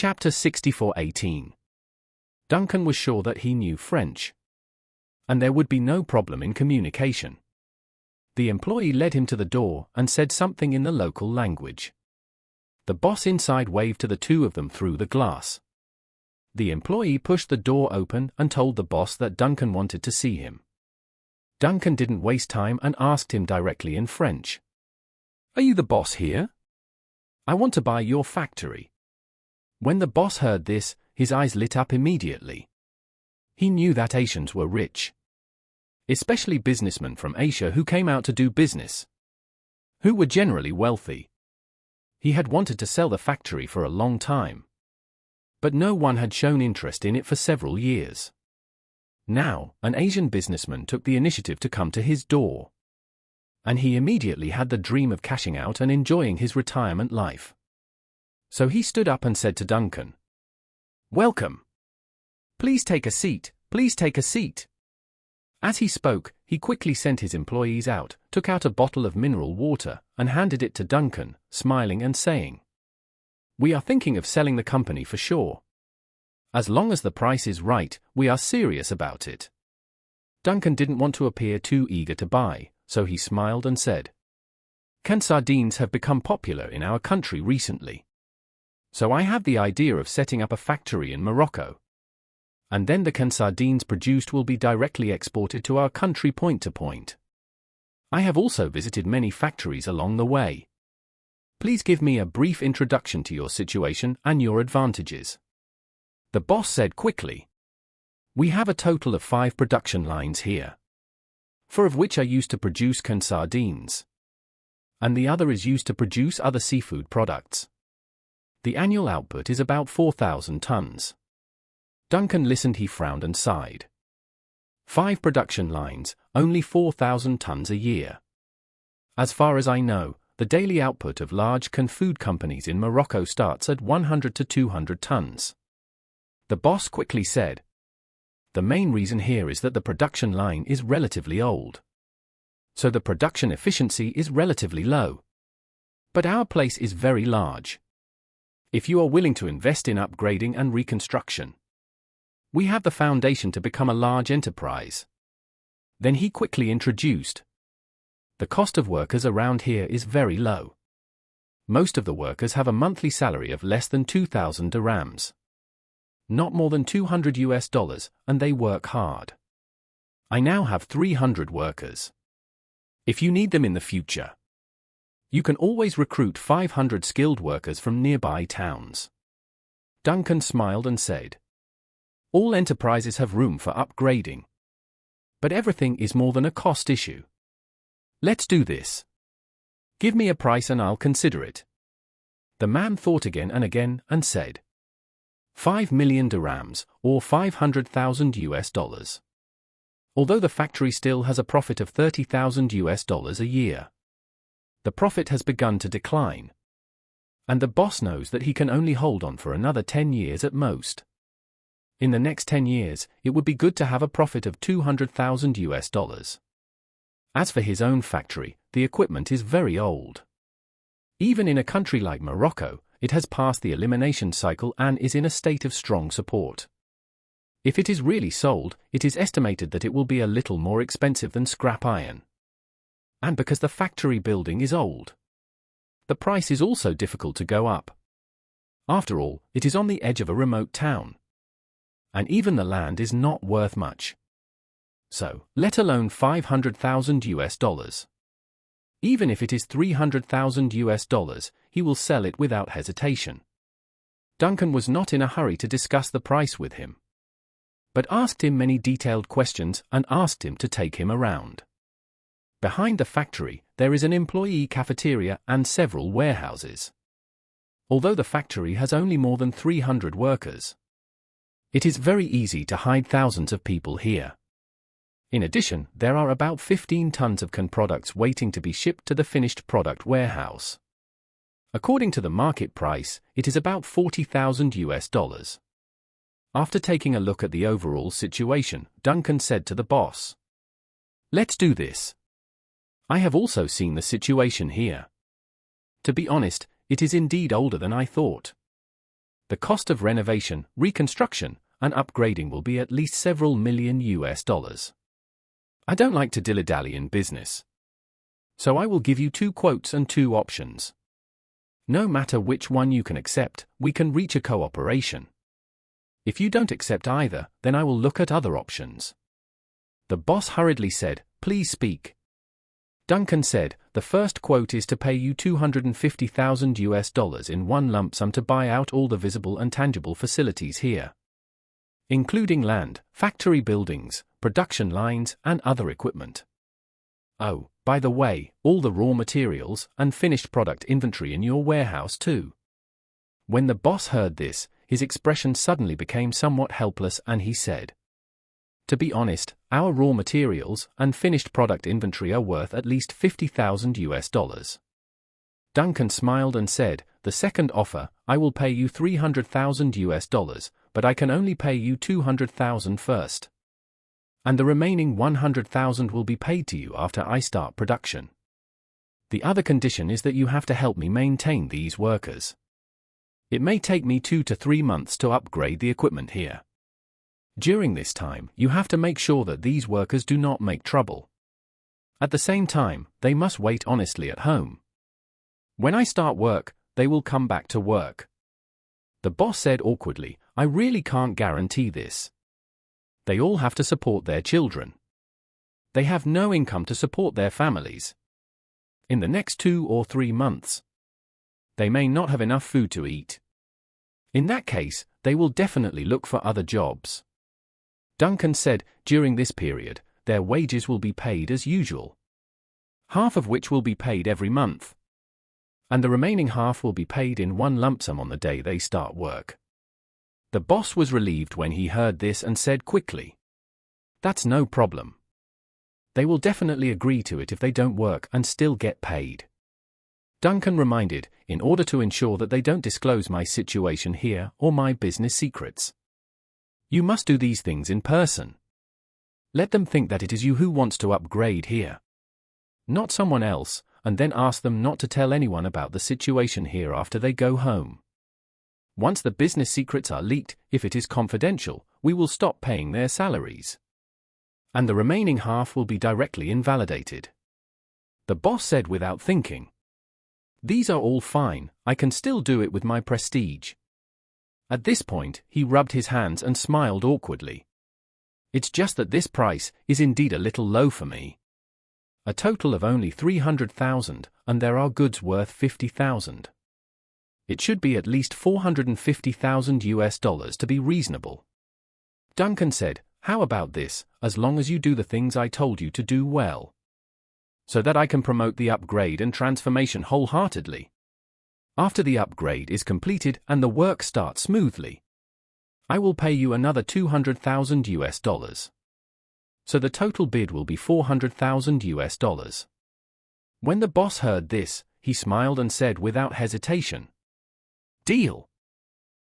Chapter 64:18. Duncan was sure that he knew French, and there would be no problem in communication. The employee led him to the door and said something in the local language. The boss inside waved to the two of them through the glass. The employee pushed the door open and told the boss that Duncan wanted to see him. Duncan didn't waste time and asked him directly in French. "Are you the boss here? I want to buy your factory." When the boss heard this, his eyes lit up immediately. He knew that Asians were rich, especially businessmen from Asia who came out to do business, who were generally wealthy. He had wanted to sell the factory for a long time, but no one had shown interest in it for several years. Now, an Asian businessman took the initiative to come to his door, and he immediately had the dream of cashing out and enjoying his retirement life. So he stood up and said to Duncan, "Welcome. Please take a seat, please take a seat." As he spoke, he quickly sent his employees out, took out a bottle of mineral water, and handed it to Duncan, smiling and saying, "We are thinking of selling the company for sure. As long as the price is right, we are serious about it." Duncan didn't want to appear too eager to buy, so he smiled and said, "Canned sardines have become popular in our country recently. So I have the idea of setting up a factory in Morocco. And then the canned sardines produced will be directly exported to our country point to point. I have also visited many factories along the way. Please give me a brief introduction to your situation and your advantages." The boss said quickly, "We have a total of 5 production lines here, 4 of which are used to produce canned sardines, and the other is used to produce other seafood products. The annual output is about 4,000 tons. Duncan listened. He frowned and sighed. 5 production lines, only 4,000 tons a year. As far as I know, the daily output of large canned food companies in Morocco starts at 100 to 200 tons. The boss quickly said, "The main reason here is that the production line is relatively old, so the production efficiency is relatively low. But our place is very large. If you are willing to invest in upgrading and reconstruction, we have the foundation to become a large enterprise." Then he quickly introduced, "The cost of workers around here is very low. Most of the workers have a monthly salary of less than 2,000 dirhams. Not more than $200, and they work hard. I now have 300 workers. If you need them in the future, you can always recruit 500 skilled workers from nearby towns." Duncan smiled and said, "All enterprises have room for upgrading. But everything is more than a cost issue. Let's do this. Give me a price and I'll consider it." The man thought again and said, 5 million dirhams, or $500,000. Although the factory still has a profit of $30,000 a year, the profit has begun to decline, and the boss knows that he can only hold on for another 10 years at most. In the next 10 years, it would be good to have a profit of $200,000. As for his own factory, the equipment is very old. Even in a country like Morocco, it has passed the elimination cycle and is in a state of strong support. If it is really sold, it is estimated that it will be a little more expensive than scrap iron. And because the factory building is old, the price is also difficult to go up. After all, it is on the edge of a remote town, and even the land is not worth much. So, let alone $500,000. Even if it is $300,000, he will sell it without hesitation." Duncan was not in a hurry to discuss the price with him, but asked him many detailed questions and asked him to take him around. Behind the factory, there is an employee cafeteria and several warehouses. Although the factory has only more than 300 workers, it is very easy to hide thousands of people here. In addition, there are about 15 tons of canned products waiting to be shipped to the finished product warehouse. According to the market price, it is about $40,000. After taking a look at the overall situation, Duncan said to the boss, "Let's do this. I have also seen the situation here. To be honest, it is indeed older than I thought. The cost of renovation, reconstruction, and upgrading will be at least several million US. I don't like to dilly-dally in business. So I will give you 2 quotes and 2 options. No matter which one you can accept, we can reach a cooperation. If you don't accept either, then I will look at other options. The boss hurriedly said, "Please speak." Duncan said, "The first quote is to pay you $250,000 in one lump sum to buy out all the visible and tangible facilities here, including land, factory buildings, production lines, and other equipment. Oh, by the way, all the raw materials and finished product inventory in your warehouse too." When the boss heard this, his expression suddenly became somewhat helpless and he said, "To be honest, our raw materials and finished product inventory are worth at least $50,000. Duncan smiled and said, "The second offer, I will pay you $300,000, but I can only pay you $200,000 first. And the remaining $100,000 will be paid to you after I start production. The other condition is that you have to help me maintain these workers. It may take me 2 to 3 months to upgrade the equipment here. During this time, you have to make sure that these workers do not make trouble. At the same time, they must wait honestly at home. When I start work, they will come back to work." The boss said awkwardly, "I really can't guarantee this. They all have to support their children. They have no income to support their families. In the next 2 or 3 months, they may not have enough food to eat. In that case, they will definitely look for other jobs." Duncan said, "During this period, their wages will be paid as usual, half of which will be paid every month, and the remaining half will be paid in one lump sum on the day they start work." The boss was relieved when he heard this and said quickly, "That's no problem. They will definitely agree to it if they don't work and still get paid." Duncan reminded, "In order to ensure that they don't disclose my situation here or my business secrets, you must do these things in person. Let them think that it is you who wants to upgrade here, not someone else, and then ask them not to tell anyone about the situation here after they go home. Once the business secrets are leaked, if it is confidential, we will stop paying their salaries, and the remaining half will be directly invalidated." The boss said without thinking, "These are all fine, I can still do it with my prestige." At this point, he rubbed his hands and smiled awkwardly. "It's just that this price is indeed a little low for me. A total of only $300,000, and there are goods worth $50,000. It should be at least $450,000 to be reasonable." Duncan said, "How about this, as long as you do the things I told you to do well, so that I can promote the upgrade and transformation wholeheartedly. After the upgrade is completed and the work starts smoothly, I will pay you another $200,000. So the total bid will be $400,000. When the boss heard this, he smiled and said without hesitation, "Deal."